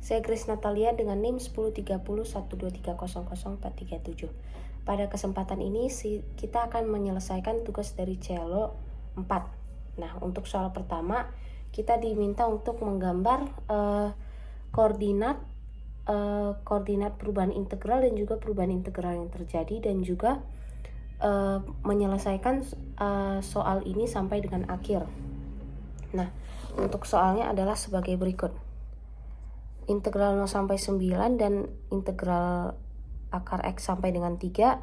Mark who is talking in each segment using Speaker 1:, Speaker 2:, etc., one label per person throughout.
Speaker 1: Saya Grace Natalia dengan NIM 103012300437. Pada kesempatan ini kita akan menyelesaikan tugas dari Celo 4. Nah, untuk soal pertama kita diminta untuk menggambar koordinat perubahan integral dan juga perubahan integral yang terjadi, dan juga menyelesaikan soal ini sampai dengan akhir. Nah, untuk soalnya adalah sebagai berikut. Integral 0 sampai 9 dan integral akar X sampai dengan 3,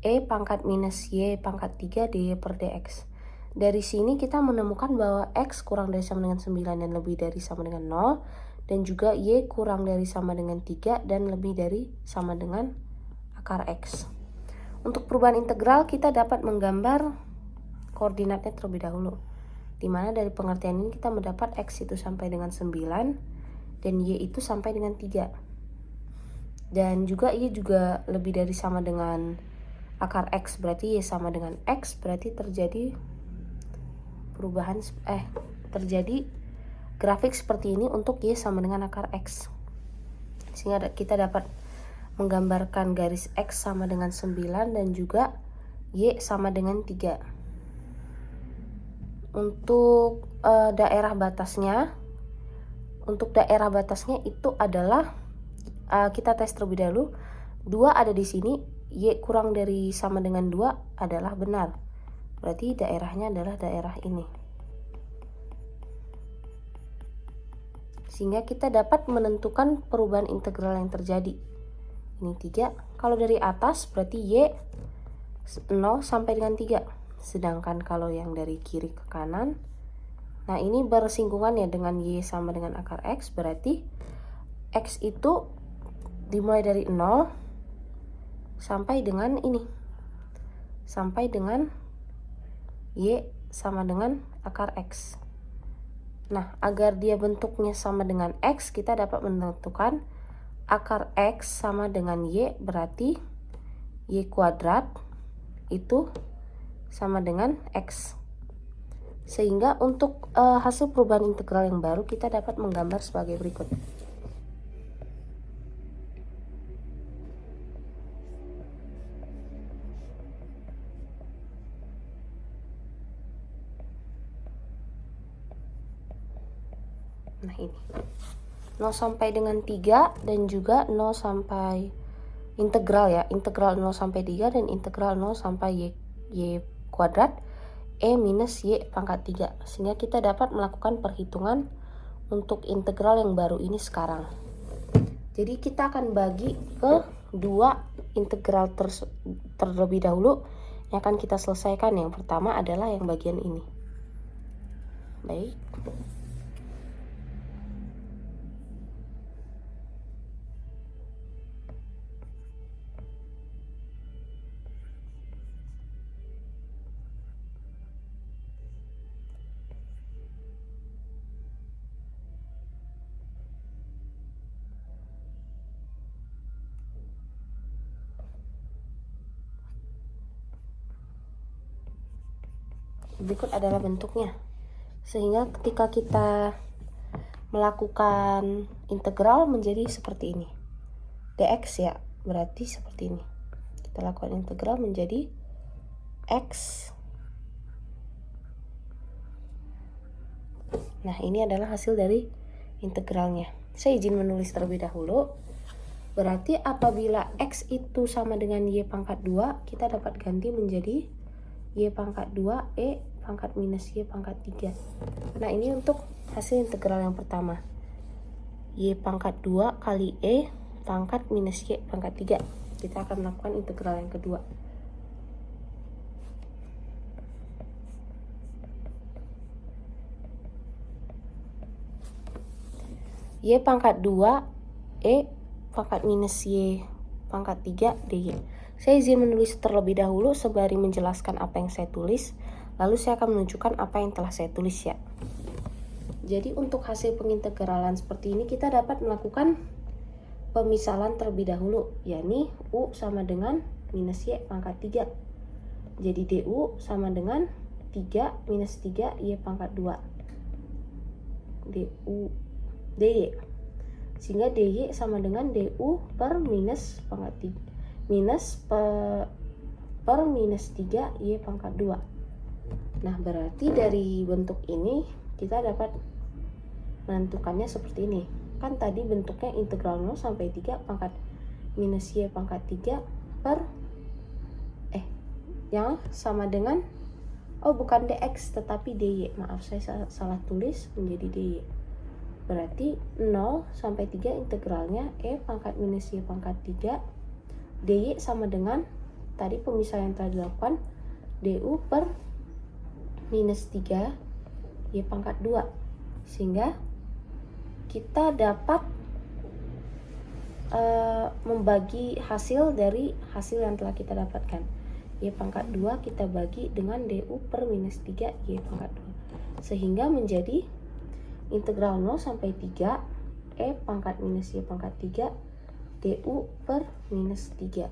Speaker 1: E pangkat minus Y pangkat 3 dy per dx. Dari sini kita menemukan bahwa X kurang dari sama dengan 9 dan lebih dari sama dengan 0, dan juga Y kurang dari sama dengan 3 dan lebih dari sama dengan akar X. Untuk perubahan integral kita dapat menggambar koordinatnya terlebih dahulu, dimana dari pengertian ini kita mendapat X itu sampai dengan 9 dan Y itu sampai dengan 3, dan juga Y juga lebih dari sama dengan akar X, berarti Y sama dengan X, berarti terjadi terjadi grafik seperti ini untuk Y sama dengan akar X, sehingga kita dapat menggambarkan garis X sama dengan 9 dan juga Y sama dengan 3. Untuk daerah batasnya itu adalah kita tes terlebih dahulu. 2 ada di sini, Y kurang dari sama dengan 2 adalah benar, berarti daerahnya adalah daerah ini, sehingga kita dapat menentukan perubahan integral yang terjadi. Ini 3, kalau dari atas berarti Y 0 sampai dengan 3, sedangkan kalau yang dari kiri ke kanan, nah ini bersinggungan ya dengan Y sama dengan akar X, berarti X itu dimulai dari 0 sampai dengan ini, sampai dengan Y sama dengan akar X. Nah, agar dia bentuknya sama dengan X, kita dapat menentukan akar X sama dengan Y, berarti Y kuadrat itu sama dengan X. Sehingga untuk hasil perubahan integral yang baru kita dapat menggambar sebagai berikut. Nah, ini 0 sampai dengan 3 dan juga 0 sampai integral ya, integral 0 sampai 3 dan integral 0 sampai Y kuadrat E minus Y pangkat 3, sehingga kita dapat melakukan perhitungan untuk integral yang baru ini sekarang. Jadi kita akan bagi ke 2 integral terlebih dahulu yang akan kita selesaikan. Yang pertama adalah yang bagian ini. Baik. Berikut adalah bentuknya, sehingga ketika kita melakukan integral menjadi seperti ini, dx ya, berarti seperti ini. Kita lakukan integral menjadi X. Nah, ini adalah hasil dari integralnya. Saya izin menulis terlebih dahulu. Berarti apabila X itu sama dengan Y pangkat 2, kita dapat ganti menjadi Y pangkat 2 E pangkat minus Y pangkat 3. Nah, ini untuk hasil integral yang pertama. Y pangkat 2 kali E pangkat minus Y pangkat 3. Kita akan melakukan integral yang kedua. Y pangkat 2 E pangkat minus Y pangkat 3 dy. Saya izin menulis terlebih dahulu sembari menjelaskan apa yang saya tulis, lalu saya akan menunjukkan apa yang telah saya tulis ya. Jadi untuk hasil pengintegralan seperti ini kita dapat melakukan pemisalan terlebih dahulu, yakni U sama dengan minus Y pangkat 3. Jadi DU sama dengan 3 minus 3 Y pangkat 2 DU dy. Sehingga dy sama dengan du per minus pangkat 3 per minus 3 y pangkat 2. Nah, berarti dari bentuk ini kita dapat menentukannya seperti ini. Kan tadi bentuknya integral 0 sampai 3 pangkat minus y pangkat 3 per yang sama dengan bukan dx tetapi dy. Maaf, saya salah tulis menjadi dy. Berarti 0 sampai 3 integralnya e pangkat minus y pangkat 3 dy sama dengan tadi pemisahan yang telah dilakukan du per minus 3 y pangkat 2. Sehingga kita dapat membagi hasil dari hasil yang telah kita dapatkan. Y pangkat 2 kita bagi dengan du per minus 3 y pangkat 2. Sehingga menjadi integral 0 sampai 3 e pangkat minus y pangkat 3 du per minus 3.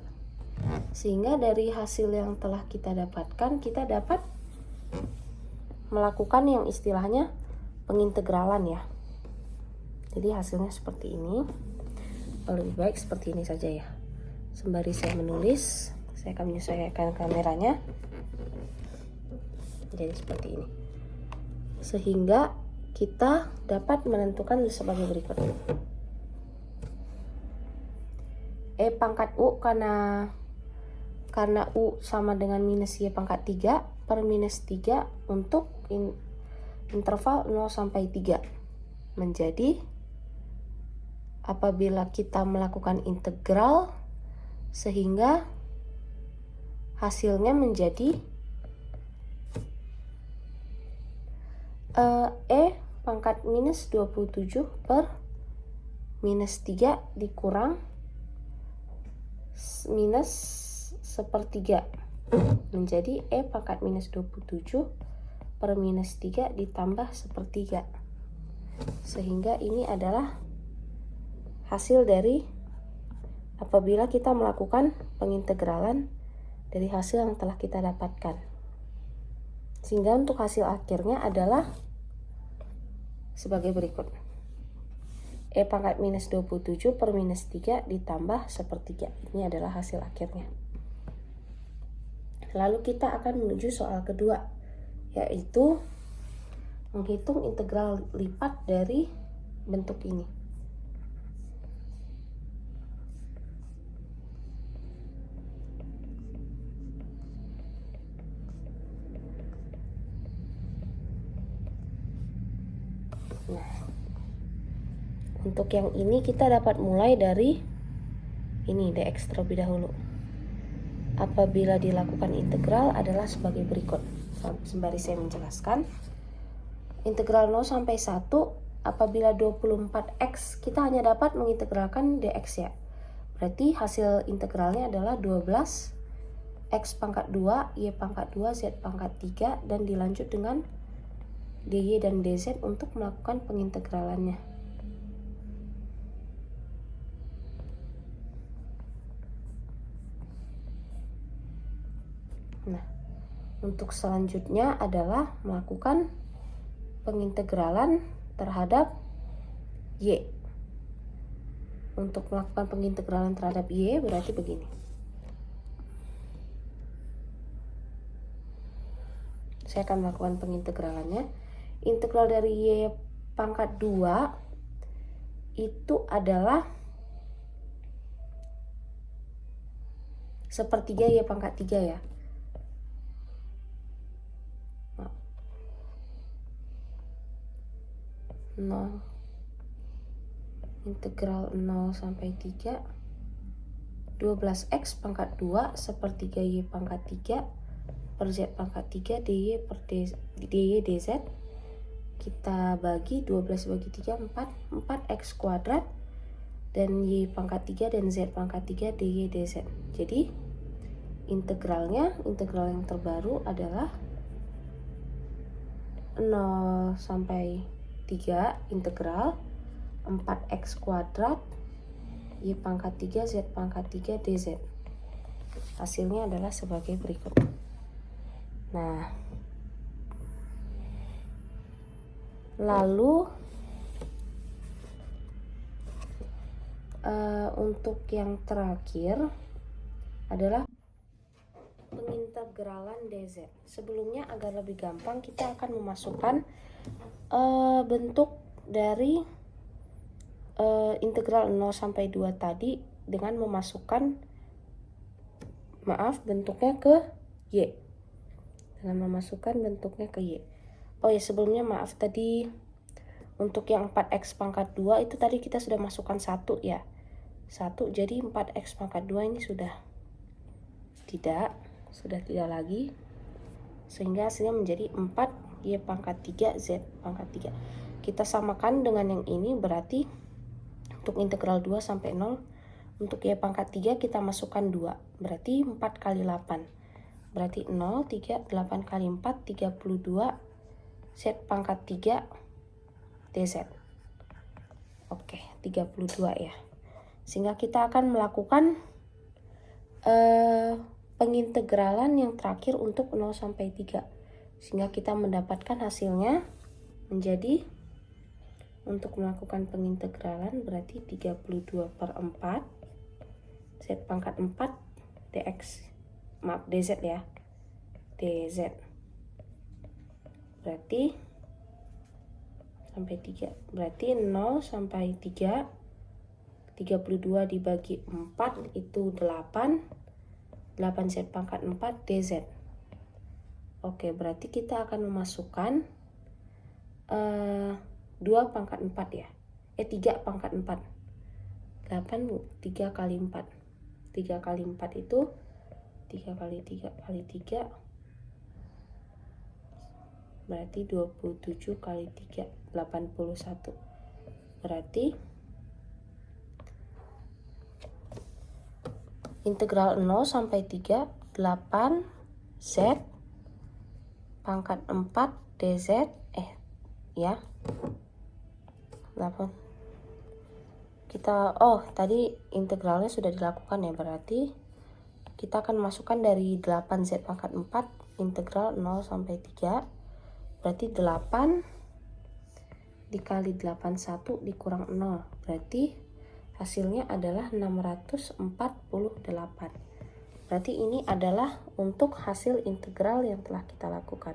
Speaker 1: Sehingga dari hasil yang telah kita dapatkan, kita dapat melakukan yang istilahnya pengintegralan ya. Jadi hasilnya seperti ini. Lebih baik seperti ini saja ya. Sembari saya menulis, saya akan menyesuaikan kameranya. Jadi seperti ini. Sehingga kita dapat menentukan sebagai berikut. E pangkat u karena u sama dengan minus y pangkat 3 per minus 3 untuk interval 0 sampai 3 menjadi apabila kita melakukan integral sehingga hasilnya menjadi e pangkat minus 27 per minus 3 dikurang minus sepertiga menjadi e pangkat minus 27 per minus 3 ditambah sepertiga. Sehingga ini adalah hasil dari apabila kita melakukan pengintegralan dari hasil yang telah kita dapatkan. Sehingga untuk hasil akhirnya adalah sebagai berikut. E pangkat minus 27 per minus 3 ditambah sepertiga. Ini adalah hasil akhirnya. Lalu kita akan menuju soal kedua, yaitu menghitung integral lipat dari bentuk ini. Nah, untuk yang ini kita dapat mulai dari ini dx terlebih dahulu. Apabila dilakukan integral adalah sebagai berikut. Sembari saya menjelaskan. Integral 0 sampai 1 apabila 24x kita hanya dapat mengintegralkan dx ya. Berarti hasil integralnya adalah 12 x pangkat 2, y pangkat 2, z pangkat 3 dan dilanjut dengan dy dan dz untuk melakukan pengintegralannya. Nah, untuk selanjutnya adalah melakukan pengintegralan terhadap y. Untuk melakukan pengintegralan terhadap y berarti begini. Saya akan melakukan pengintegralannya. Integral dari y pangkat 2 itu adalah sepertiga y pangkat 3 ya. Integral 0 sampai 3 12x pangkat 2 sepertiga y pangkat 3 per z pangkat 3 dy per dy dz. Kita bagi 12 bagi 3 4x kuadrat dan y pangkat 3 dan z pangkat 3 dy dz. Jadi integral yang terbaru adalah 0 sampai 3 integral 4x kuadrat y pangkat 3 z pangkat 3 dz. Hasilnya adalah sebagai berikut. Nah, lalu Untuk yang terakhir adalah pengintegralan dz. Sebelumnya agar lebih gampang kita akan memasukkan bentuk dari integral 0 sampai 2 tadi dengan memasukkan bentuknya ke y. Dengan memasukkan bentuknya ke y. Oh ya, sebelumnya maaf tadi untuk yang 4x pangkat 2 itu tadi kita sudah masukkan 1 ya. 1, jadi 4x pangkat 2 ini sudah tidak lagi, sehingga hasilnya menjadi 4y pangkat 3 z pangkat 3. Kita samakan dengan yang ini, berarti untuk integral 2 sampai 0, untuk y pangkat 3 kita masukkan 2, berarti 4 kali 8, berarti 0, 3, 8 kali 4, 32 z pangkat 3 dz. Oke, 32 ya. Sehingga kita akan melakukan pengintegralan yang terakhir untuk 0 sampai 3. Sehingga kita mendapatkan hasilnya menjadi, untuk melakukan pengintegralan berarti 32/4 z pangkat 4 dx, dz ya, dz. Berarti sampai 3, berarti 0 sampai 3, 32 dibagi 4 itu 8 z pangkat 4 dz. Oke, berarti kita akan memasukkan 2 pangkat 4 ya, 3 pangkat 4, 8, 3 kali 4, 3 kali 4 itu 3 kali 3 kali 3, berarti 27 kali 3, 81. Berarti integral 0 sampai 3, 8 z pangkat 4 dz, ya 8. Kita tadi integralnya sudah dilakukan ya, berarti kita akan masukkan dari 8z pangkat 4 integral 0 sampai 3, berarti 8 dikali 81 dikurang 0, berarti hasilnya adalah 648. Berarti ini adalah untuk hasil integral yang telah kita lakukan.